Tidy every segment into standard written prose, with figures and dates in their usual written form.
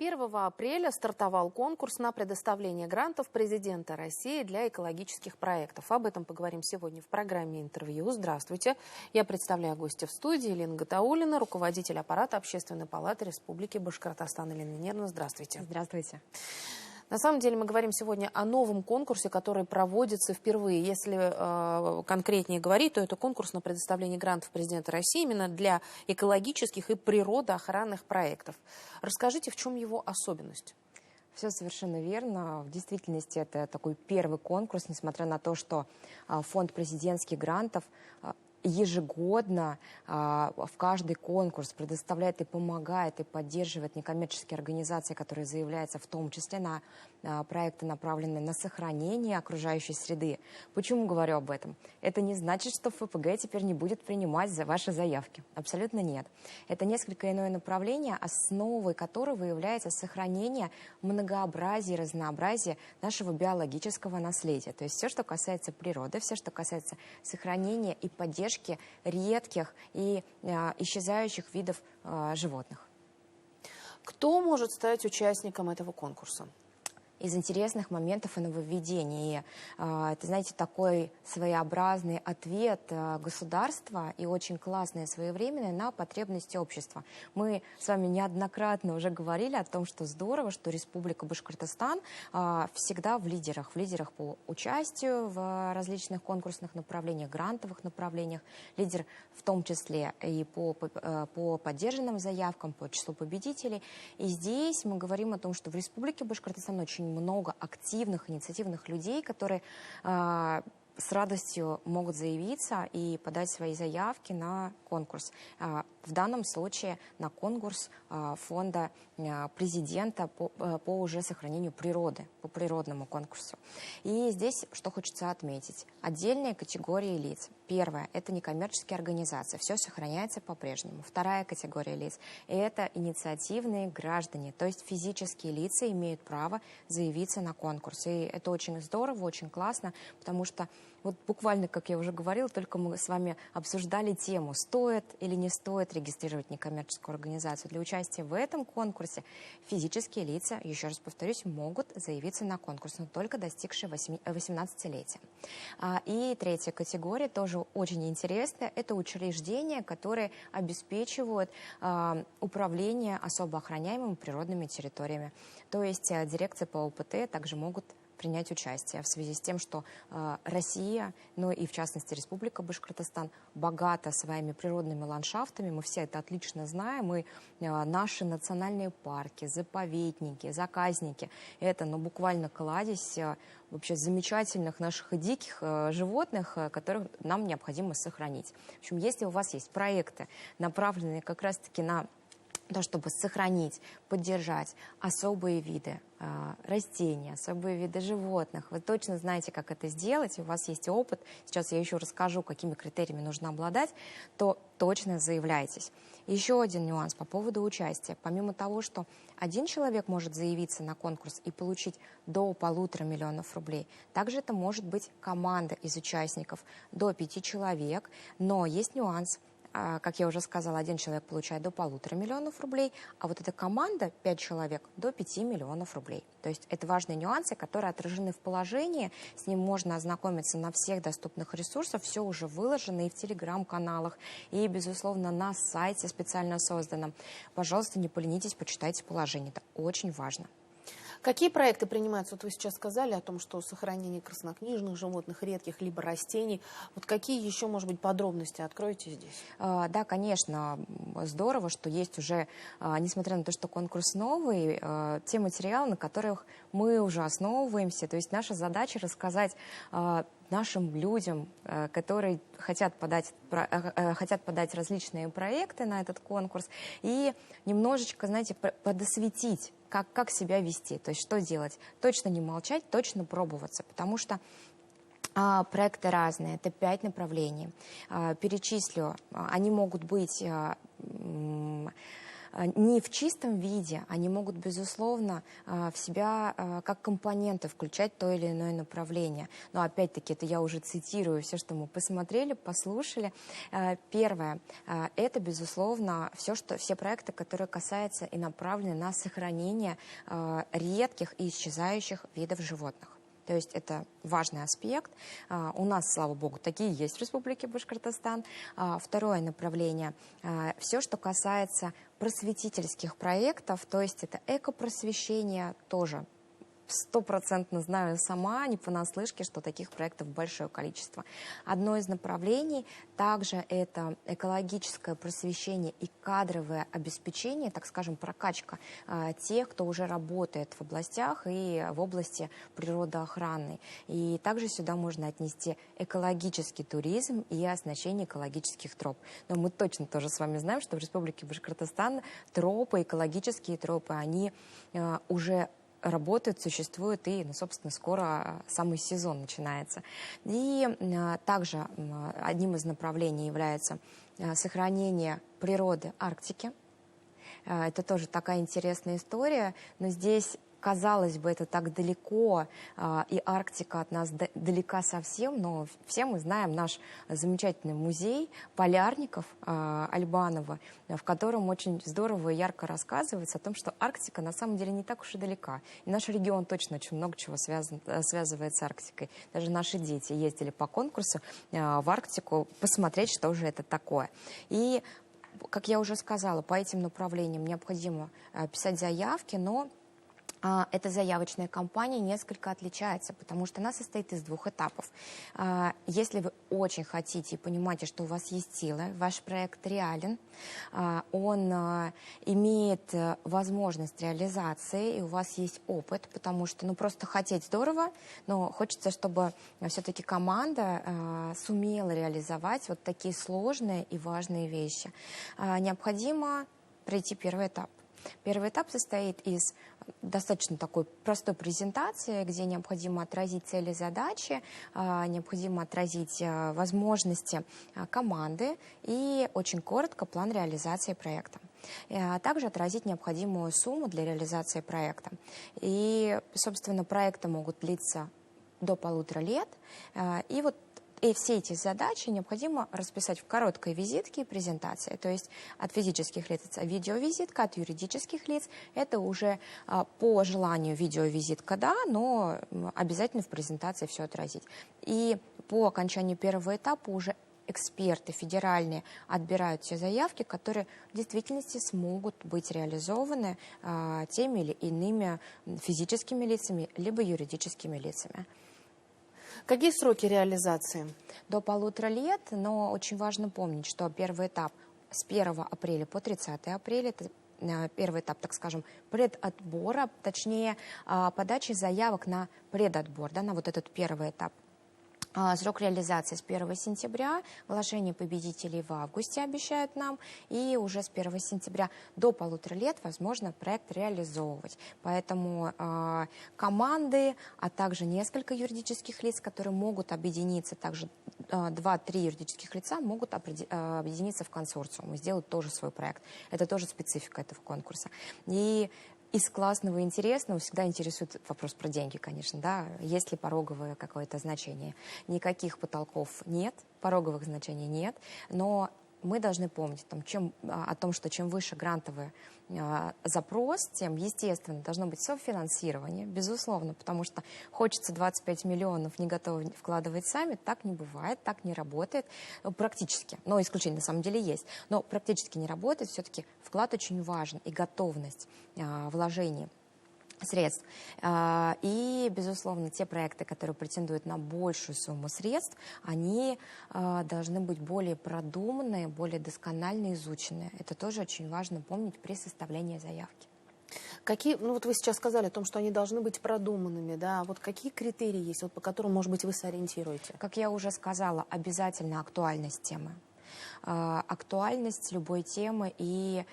1 апреля стартовал конкурс на предоставление грантов президента России для экологических проектов. Об этом поговорим сегодня в программе «Интервью». Здравствуйте. Я представляю гостя в студии. Елена Гатауллина, руководитель аппарата Общественной палаты Республики Башкортостан. Елена Венеровна, здравствуйте. Здравствуйте. На самом деле мы говорим сегодня о новом конкурсе, который проводится впервые. Если конкретнее говорить, то это конкурс на предоставление грантов президента России именно для экологических и природоохранных проектов. Расскажите, в чем его особенность? Все совершенно верно. В действительности это такой первый конкурс, несмотря на то, что фонд президентских грантов ежегодно в каждый конкурс предоставляет и помогает, и поддерживает некоммерческие организации, которые заявляются в том числе на проекты, направленные на сохранение окружающей среды. Почему говорю об этом? Это не значит, что ФПГ теперь не будет принимать ваши заявки. Абсолютно нет. Это несколько иное направление, основой которого является сохранение многообразия и разнообразия нашего биологического наследия. То есть все, что касается природы, все, что касается сохранения и поддержки редких и исчезающих видов животных. Кто может стать участником этого конкурса? Из интересных моментов и нововведений. Это, знаете, такой своеобразный ответ государства и очень классный и своевременный на потребности общества. Мы с вами неоднократно уже говорили о том, что здорово, что Республика Башкортостан всегда в лидерах по участию в различных конкурсных направлениях, грантовых направлениях, лидер в том числе и по поддержанным заявкам, по числу победителей. И здесь мы говорим о том, что в Республике Башкортостан очень много активных, инициативных людей, которые с радостью могут заявиться и подать свои заявки на конкурс. В данном случае на конкурс фонда президента по уже сохранению природы, по природному конкурсу. И здесь что хочется отметить. Отдельные категории лиц. Первая – это некоммерческие организации. Все сохраняется по-прежнему. Вторая категория лиц – это инициативные граждане. То есть физические лица имеют право заявиться на конкурс. И это очень здорово, очень классно, потому что вот буквально, как я уже говорила, только мы с вами обсуждали тему, стоит или не стоит регистрировать некоммерческую организацию. Для участия в этом конкурсе физические лица, еще раз повторюсь, могут заявиться на конкурс, но только достигшие 18-летия. И третья категория, тоже очень интересная, это учреждения, которые обеспечивают управление особо охраняемыми природными территориями. То есть дирекции по ОПТ также могут принять участие в связи с тем, что Россия, ну и в частности Республика Башкортостан, богата своими природными ландшафтами. Мы все это отлично знаем. И наши национальные парки, заповедники, заказники — это буквально кладезь вообще замечательных наших и диких животных, которых нам необходимо сохранить. В общем, если у вас есть проекты, направленные как раз-таки на то, чтобы сохранить, поддержать особые виды растений, особые виды животных. Вы точно знаете, как это сделать, у вас есть опыт, сейчас я еще расскажу, какими критериями нужно обладать, то точно заявляйтесь. Еще один нюанс по поводу участия. Помимо того, что один человек может заявиться на конкурс и получить до 1,5 миллиона рублей, также это может быть команда из участников до 5 человек, но есть нюанс. Как я уже сказала, один человек получает до 1,5 миллиона рублей, а вот эта команда, 5 человек, до 5 миллионов рублей. То есть это важные нюансы, которые отражены в положении, с ним можно ознакомиться на всех доступных ресурсах, все уже выложено и в телеграм-каналах, и, безусловно, на сайте специально созданном. Пожалуйста, не поленитесь, почитайте положение, это очень важно. Какие проекты принимаются? Вот вы сейчас сказали о том, что сохранение краснокнижных животных, редких, либо растений. Вот какие еще, может быть, подробности откроете здесь? Да, конечно, здорово, что есть уже, несмотря на то, что конкурс новый, те материалы, на которых мы уже основываемся. То есть наша задача рассказать нашим людям, которые хотят подать различные проекты на этот конкурс, и немножечко, знаете, подосветить, как себя вести, то есть что делать. Точно не молчать, точно пробоваться, потому что проекты разные, это 5 направлений. Перечислю, они могут быть не в чистом виде, они могут, безусловно, в себя как компоненты включать то или иное направление. Но опять-таки, это я уже цитирую все, что мы посмотрели, послушали. Первое, это, безусловно, все проекты, которые касаются и направлены на сохранение редких и исчезающих видов животных. То есть это важный аспект. У нас, слава богу, такие есть в Республике Башкортостан. Второе направление. Все, что касается просветительских проектов, то есть это экопросвещение тоже. 100% знаю сама, не понаслышке, что таких проектов большое количество. Одно из направлений также это экологическое просвещение и кадровое обеспечение, так скажем, прокачка тех, кто уже работает в областях и в области природоохраны. И также сюда можно отнести экологический туризм и оснащение экологических троп. Но мы точно тоже с вами знаем, что в Республике Башкортостан тропы, экологические тропы, они уже работают, существуют, и, собственно, скоро самый сезон начинается. И также одним из направлений является сохранение природы Арктики. Это тоже такая интересная история, но здесь, казалось бы, это так далеко, и Арктика от нас далека совсем, но все мы знаем наш замечательный музей полярников Альбанова, в котором очень здорово и ярко рассказывается о том, что Арктика на самом деле не так уж и далека. И наш регион точно очень много чего связывает с Арктикой. Даже наши дети ездили по конкурсу в Арктику посмотреть, что же это такое. И, как я уже сказала, по этим направлениям необходимо писать заявки, но эта заявочная кампания несколько отличается, потому что она состоит из 2 этапов. Если вы очень хотите и понимаете, что у вас есть силы, ваш проект реален, он имеет возможность реализации, и у вас есть опыт, потому что просто хотеть здорово, но хочется, чтобы все-таки команда сумела реализовать вот такие сложные и важные вещи. Необходимо пройти первый этап. Первый этап состоит из достаточно такой простой презентации, где необходимо отразить цели, задачи, необходимо отразить возможности команды и очень коротко план реализации проекта. Также отразить необходимую сумму для реализации проекта. И, собственно, проекты могут длиться до 1,5 лет. И вот и все эти задачи необходимо расписать в короткой визитке и презентации. То есть от физических лиц это видеовизитка, от юридических лиц это уже по желанию видеовизитка, да, но обязательно в презентации все отразить. И по окончанию первого этапа уже эксперты федеральные отбирают те заявки, которые в действительности смогут быть реализованы теми или иными физическими лицами, либо юридическими лицами. Какие сроки реализации? До 1,5 лет, но очень важно помнить, что первый этап с 1 апреля по 30 апреля, это первый этап, так скажем, предотбора, точнее, подачи заявок на предотбор, да, на вот этот первый этап. Срок реализации с 1 сентября, вложение победителей в августе обещают нам, и уже с 1 сентября до 1,5 лет возможно проект реализовывать. Поэтому команды, а также несколько юридических лиц, которые могут объединиться, также 2-3 юридических лица могут объединиться в консорциум и сделать тоже свой проект. Это тоже специфика этого конкурса. И из классного и интересного всегда интересует вопрос про деньги, конечно, да, есть ли пороговое какое-то значение. Никаких потолков нет, пороговых значений нет, но мы должны помнить о том, что чем выше грантовый запрос, тем, естественно, должно быть софинансирование, безусловно, потому что хочется 25 миллионов, не готовы вкладывать сами, так не бывает, так не работает практически, но исключения на самом деле есть, но практически не работает, все-таки вклад очень важен и готовность вложений средств. И, безусловно, те проекты, которые претендуют на большую сумму средств, они должны быть более продуманные, более досконально изученные. Это тоже очень важно помнить при составлении заявки. Вот вы сейчас сказали о том, что они должны быть продуманными, да, вот какие критерии есть, вот по которым, может быть, вы сориентируете? Как я уже сказала, обязательно актуальность темы. Актуальность любой темы и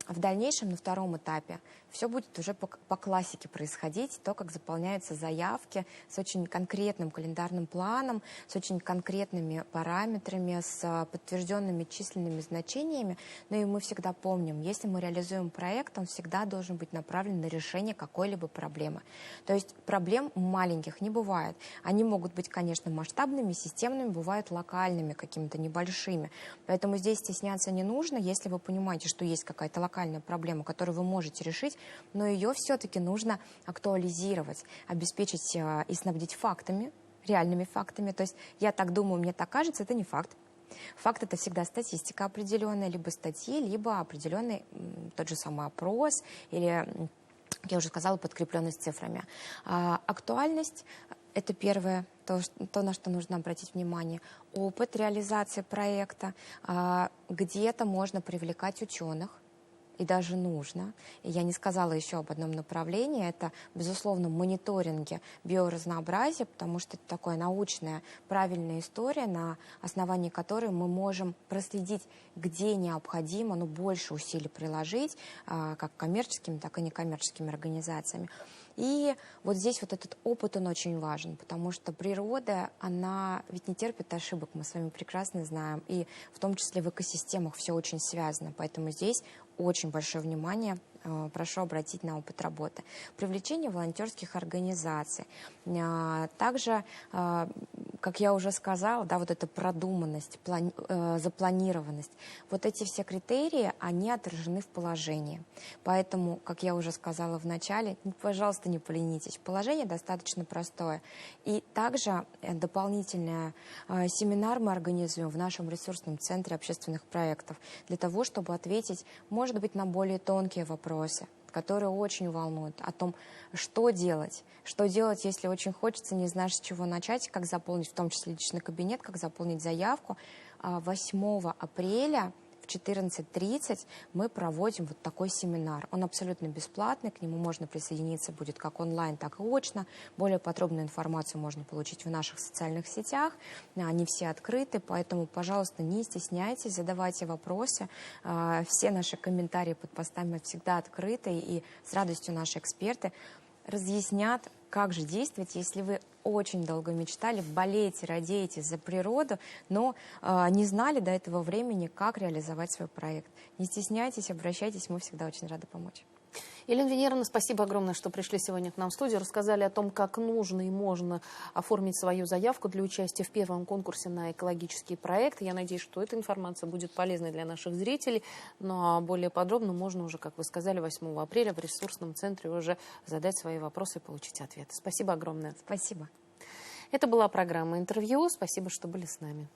В дальнейшем, на втором этапе, все будет уже по классике происходить, то, как заполняются заявки с очень конкретным календарным планом, с очень конкретными параметрами, с подтвержденными численными значениями. Но и мы всегда помним, если мы реализуем проект, он всегда должен быть направлен на решение какой-либо проблемы. То есть проблем маленьких не бывает. Они могут быть, конечно, масштабными, системными, бывают локальными, какими-то небольшими. Поэтому здесь стесняться не нужно, если вы понимаете, что есть какая-то локальная проблема, которую вы можете решить, но ее все-таки нужно актуализировать, обеспечить и снабдить фактами, реальными фактами. То есть я так думаю, мне так кажется, это не факт. Факт — это всегда статистика определенная, либо статьи, либо определенный тот же самый опрос, или, как я уже сказала, подкрепленность цифрами. Актуальность — это первое, то, на что нужно обратить внимание. Опыт реализации проекта. Где-то можно привлекать ученых, и даже нужно. И я не сказала еще об одном направлении. Это, безусловно, мониторинги биоразнообразия, потому что это такая научная, правильная история, на основании которой мы можем проследить, где необходимо, больше усилий приложить, как коммерческими, так и некоммерческими организациями. И вот здесь вот этот опыт, он очень важен, потому что природа, она ведь не терпит ошибок, мы с вами прекрасно знаем, и в том числе в экосистемах все очень связано, поэтому здесь очень большое внимание прошу обратить на опыт работы. Привлечение волонтерских организаций. Также, как я уже сказала, да, вот эта продуманность, запланированность, вот эти все критерии, они отражены в положении. Поэтому, как я уже сказала в начале, пожалуйста, не поленитесь. Положение достаточно простое. И также дополнительный семинар мы организуем в нашем ресурсном центре общественных проектов для того, чтобы ответить, может быть, на более тонкие вопросы, которые очень волнуют, о том, что делать, если очень хочется, не знаешь, с чего начать, как заполнить, в том числе личный кабинет, как заполнить заявку. 8 апреля в 14:30 мы проводим вот такой семинар. Он абсолютно бесплатный, к нему можно присоединиться будет как онлайн, так и очно. Более подробную информацию можно получить в наших социальных сетях. Они все открыты, поэтому, пожалуйста, не стесняйтесь, задавайте вопросы. Все наши комментарии под постами всегда открыты, и с радостью наши эксперты разъяснят, как же действовать, если вы очень долго мечтали, болеете, радеете за природу, но не знали до этого времени, как реализовать свой проект. Не стесняйтесь, обращайтесь, мы всегда очень рады помочь. Елена Венеровна, спасибо огромное, что пришли сегодня к нам в студию, рассказали о том, как нужно и можно оформить свою заявку для участия в первом конкурсе на экологические проекты. Я надеюсь, что эта информация будет полезной для наших зрителей, но более подробно можно уже, как вы сказали, 8 апреля в ресурсном центре уже задать свои вопросы и получить ответы. Спасибо огромное. Спасибо. Это была программа «Интервью». Спасибо, что были с нами.